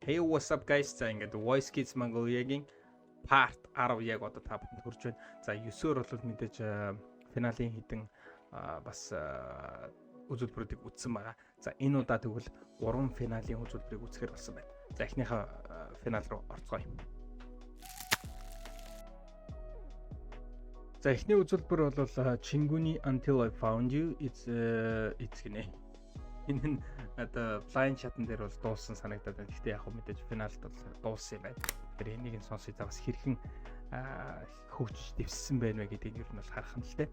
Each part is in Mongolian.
Hey what's up guys. За ингээд Voice Kids Mongolia-гийн part 10 яг одоо та бүхэнд хүрч байна. За 9-оор бол мэдээж финалийн хідэн бас үзүүлбэрүүдийг үзсэн байгаа. За энэ удаа тэгвэл 3 финалийн үзүүлбэрийг үзэхээр болсон байна. За эхнийхээ финал руу орцгоё. За эхний үзүүлбэр бол Chinguny Until I Found You it's гинэ. Энэ нь одоо blind shot-н дээр бол дууссан санагдаад байна. Гэхдээ яг хөө мэдээж финалд бол дууссан юм байна. Тэр энийг нь сонсъё. За бас хэрхэн хөгжиж дэвссэн байна вэ гэдгийг ер нь бол харах нь л дээ.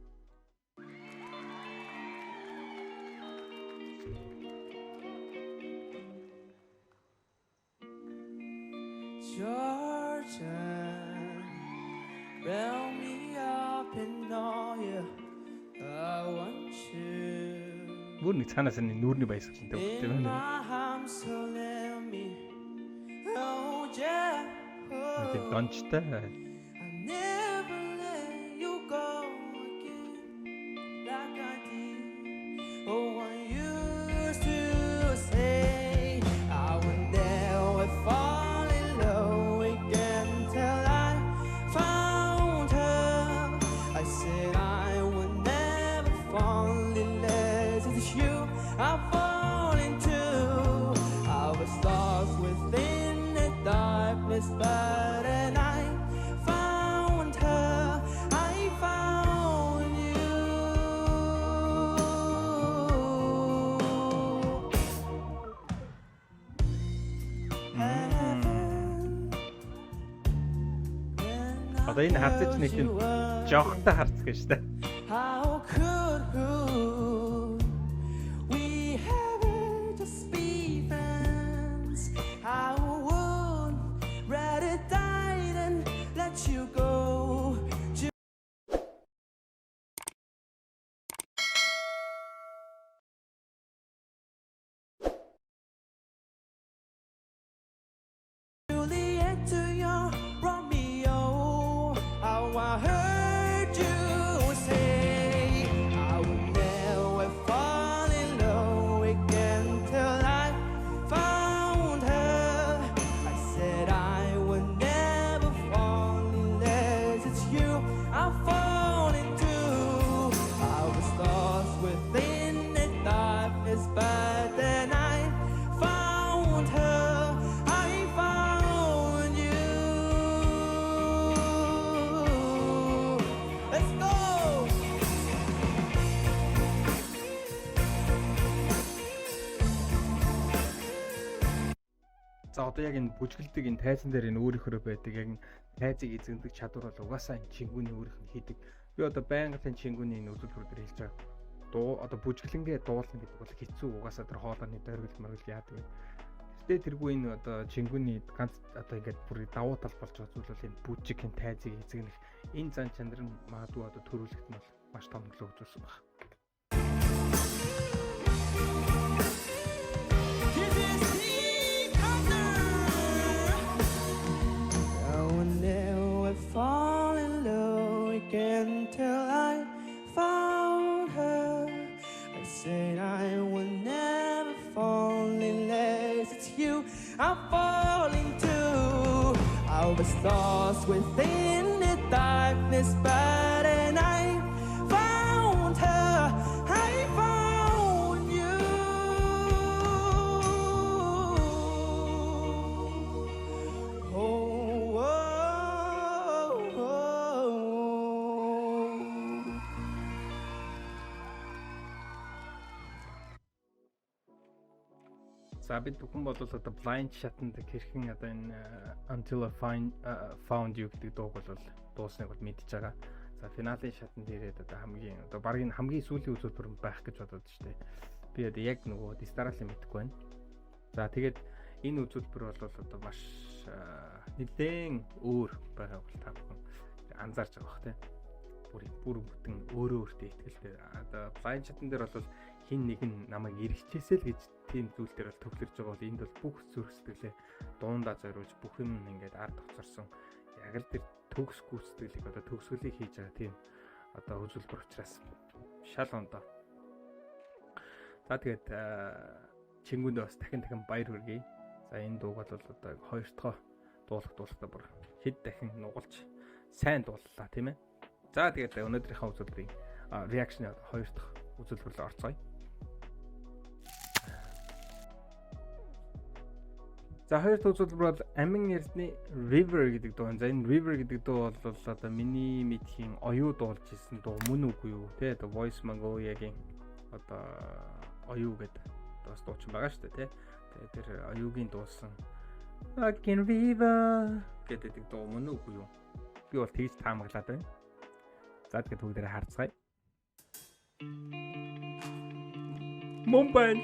Georgia, round me up and all you, I want you. Бүр нэг цаанаас нь нүүрний баясгалан тавьдаг юм байна. Тэр дончтой. But and I found her, I found you. Одоо энэ харцаж нэг юм жоохтой харцдаг шүү дээ. How could we ever just be friends? I would rather die than let you go. Juliet to your Romeo, how I heard you say I would never fall in love again till I found her. I said I would never fall unless it's you I fall into. I was lost within the darkness, but then I found her. I found you. Let's go. За одоо яг энэ бүжгэлдэг энэ тайзан дээр энэ өөрийнхөө байдаг яг энэ тайзыг эзэмдэг чадвар бол угаасаа энэ Chinguny өөрийнх нь хийдэг. Би одоо байнга тань Chinguny энэ үзүүлбэр дээр хэлж байгаа. Дуу одоо бүжгэлэнгээ дуулна гэдэг бол хэцүү, угаасаа тэр хоолойны дөргөл мөргөл яадаг вэ. Гэтэ тэргүй энэ одоо Chinguny ганц одоо ингээд бүр давуу тал болж байгаа зүйл бол энэ бүжиг энэ тайзыг эзэгнэх энэ зан чанар нь магадгүй одоо төрүүлэхэд нь бол маш том нөлөө үзүүлсэн байна. I would never fall in love again till I found her. I said I would never fall unless it's you I'm falling to. I was lost within the darkness, but then I found her. I found you. Oh, oh, oh. За бид бүхэн бол одоо blind shot-нд хэрхэн одоо энэ Until I Found You гэдэг дууг бол дуусныг бол мэдж байгаа. За финалийн шатнд ирээд одоо хамгийн сүүлийн үзүүлбэр байх гэж бодоод штэ. Би одоо яг нөгөө дистаралын мэдэхгүй байна. За тэгээд энэ үзүүлбэр бол одоо маш нэлээд өөр байгаа бол та бүхэн анзаарч байгаа бах тий. Бүр бүтэн өөрөө өөртөө ихтэй. Одоо blind shot-н дээр бол хин нэг нь намайг иргэжээсэй л гэж тийм зүйл дээр бол төвлөрж байгаа бол энд бол бүх зүрх сэтгэлээ дуундаа зориулж бүх юм ингээд ард тоцорсон яг л тэр төгс гүйцэтгэлийг одоо төгсгөлийг хийж байгаа тийм одоо үзүүлбэр учраас шал ондоо. За тэгээд Chinguny бас дахин баяр хүргэе. За За энэ дууг бол одоо хоёр дахь дуулахдаа бүр хэд дахин нугалж сайн дууллаа тийм ээ. За тэгээд өнөөдрийнхээ үзүүлбэрийн реакшн хоёр дахь үзүүлбэр рүү орцгоё. За хоёр дахь үзүүлбэр бол Амин Эрдэнэ River гэдэг дуу. За энэ River гэдэг дуу бол одоо миний мэдхийн оюу дуулж ирсэн дуу мөн үгүй юу те. Одоо Voice Mongolia-гийн одоо оюу гэдэг бас дуучин байгаа шүү дээ те. Тэгээд тэр оюугийн дуусан Like in River гэдэг дуу мөн үгүй юу? Би бол тэгж таамаглаад байна. За тэгээд бүгдээрээ харцгаая. Мумбай.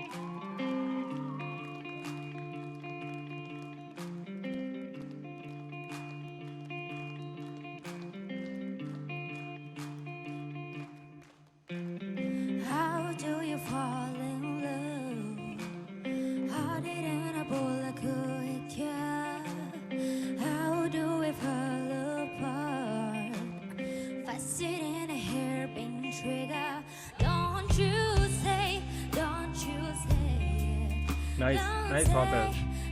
Nice order.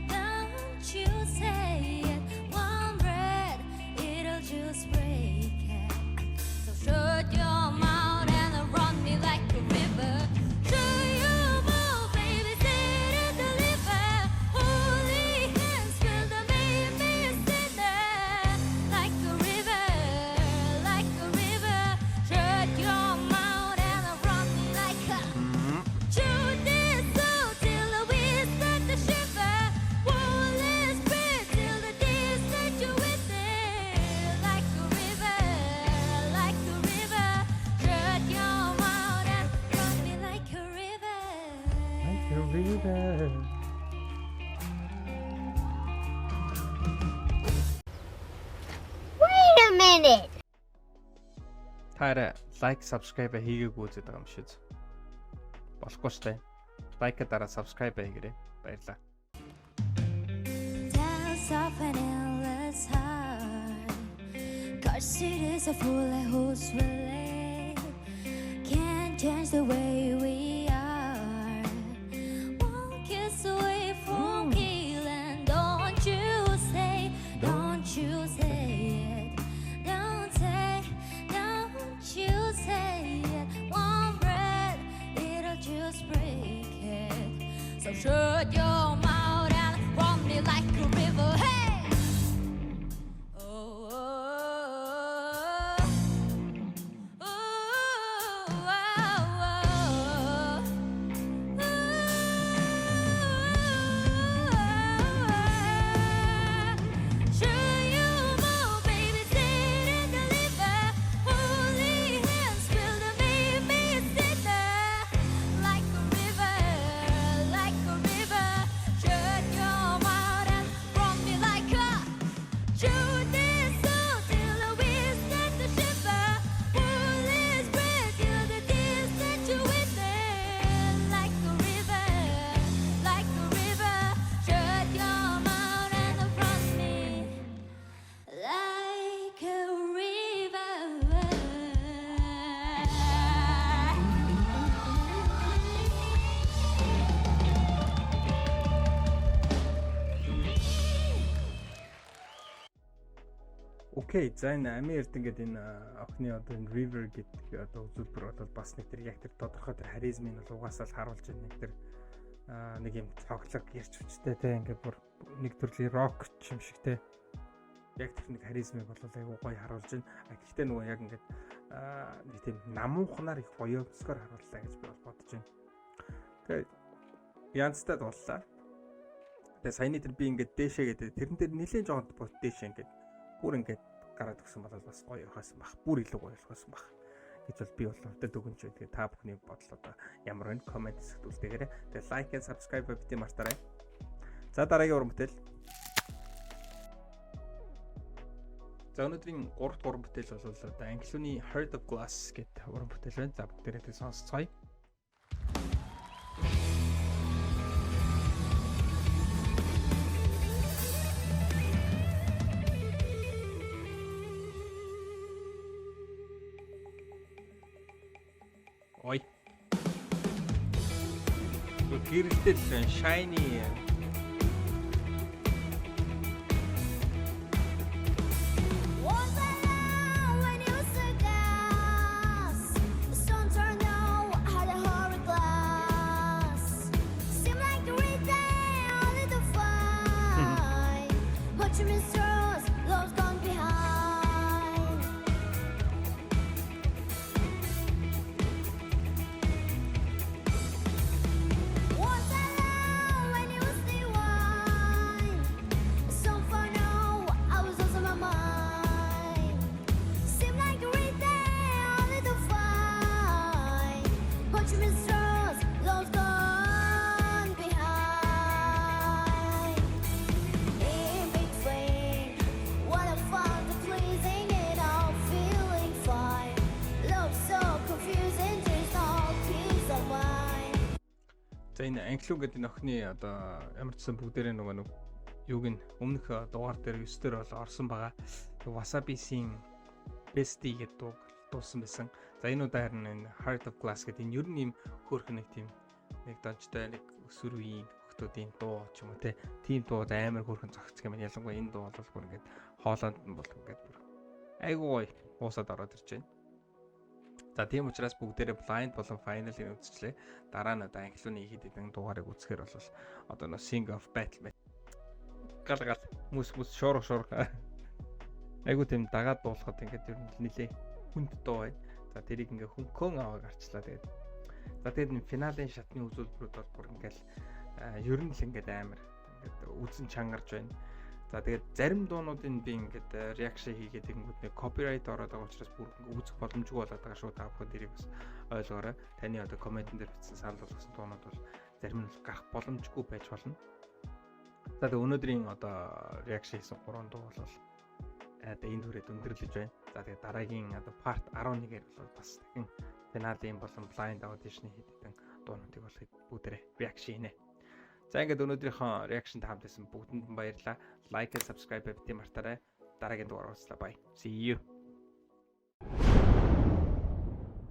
Don't you say it. One breath, it'll just break it. So shut your mouth and run me like a river. Show you move, baby, sit and deliver. Holy hands fill the baby sinner. Like a river, like a river. Shut your mouth and run me like a. Shoot this soul till the shiver, won't spread till the days that you with it. Like a river, shut your mouth and run me like a river. Like a river. Wait a minute. Таараа лайк, subscribe хийгээгүй үзээд байгаа юм шиг. Болохгүй штэ. Лайк дараа subscribe хийгээрэй. Баярлалаа. Tales of an endless heart. Cause it is a fool who's willing. Can't change the way we are. One kiss away from killing. Don't you say it. Don't you say it. One breath, it'll just break it. So shut your mouth and run me like a river. Hey! Oh, oh, oh, oh, oh, oh, Shut your mouth, baby, sit and deliver. Holy hands fill the baby sinner. Like a river. Shut your mouth and run me like a. Shoot this soul till the winds start to shiver. Woolly spread till the tears that you within. Like a river. Shut your mouth and run me like a river. Окей, за энэ Амин Эрдэнэ гэдэг энэ охины одоо энэ River гэдэг одоо үзүүлбэр бол бас нэг тэр яг тэр тодорхой тэр харизмын бол угаасаа л харуулж байна. Нэг тэр нэг юм цоглог ярьч хүчтэй те ингээд бүр нэг төрлийн рок юм шиг те. Яг тэр нэг харизмыг бол айгуу гоё харуулж байна. Гэхдээ нөгөө яг ингээд нэг тийм намуухнаар их гоёмсгоор харууллаа гэж би бол бодож байна. Тэгээ янзтай дууллаа. Тэгээ саяны тэр би ингээд дээшээ гэдэг тэрэн дээр нэлээд жоохон бот дээшээ ингээд бүр ингээд гараад өгсөн бол бас гоё явахсан баг. Бүр илүү гоё явахсан баг. Гэж бол би бол өвдөд өгөнч үү. Тэгээ та бүхний бодол одоо ямар вэ? Комент хэсэгт үлдээгээрэй. Тэгээ лайк and subscribe бити мартаарай. За дараагийн уран бүтээл. За өнөөдрийн 3 дахь уран бүтээл бол одоо Англи Heart of Glass гэдэг уран бүтээл байна. За бүгдээрээ тэг сонсцгоё. Ой. Гэрэлтэй shiny энэ англиу гэдэг энэ охины одоо ямар ч сан бүгдээрээ нөгөө юуг нь өмнөх дугаар дээр 9 дээр бол орсон байгаа. Wasabi-ийн Bestie гэдэг дуу дуусан байсан. За энэ удаа харин энэ Heart of Glass гэдэг энэ ер нь юм хөөрхөн нэг тийм нэг донжтой нэг өсвөр үеийн хүүхдүүдийн дуу ч юм уу те. Тийм дуу амар хөөрхөн зохицох юм. Ялангуяа энэ дуу бол бүр ингээд хоолойд нь бол ингээд бүр айгуу гоё уусаад ороод ирж байна. За тийм учраас бүгдээрээ blind болон final-ыг үзчихлээ. Дараа нь одоо англиуны хэд хэдэн дугаарыг үзэхээр бол одоо нөө Sing of Battle гал мүс шуурга айгуу тийм дагаад дуулахад ингээд ер нь нилээ хүнд дуу байна. За тэрийг ингээ хөнгөн аваад гарчлаа тэгээд. За тэгээд энэ финалийн шатны үзүүлбэрүүд бол бүр ингээл ер нь л ингээд амар ингээд үзэн чангарч байна. За тэгээд зарим дуунуудын би ингээд реакшн хийгээд тэгэнгүүт нэг копирайт ороод байгаа учраас бүр ингээд үзэх боломжгүй болоод байгаа шүү. Та бүхэн тэрийг бас ойлгоорой. Таны одоо комментэн дээр бичсэн санал болгосон дуунууд бол зарим нь гарах боломжгүй байж болно. За тэгээд өнөөдрийн одоо реакшн хийсэн 3 дуу бол одоо энэ түрээд өндөрлөж байна. За тэгээд дараагийн одоо part 11-ээр бол бас дахин финалийн болон blind audition-ы хийдэг дуунуудыг бол бүгдээрээ реакшн хийнэ. За ингээд өнөөдрийнхөө реакшн хамт байсан бүгдэнд баярлалаа. Лайк and subscribe бити мартаарай. Дараагийн дугаар уулзлаа. Bye. See you.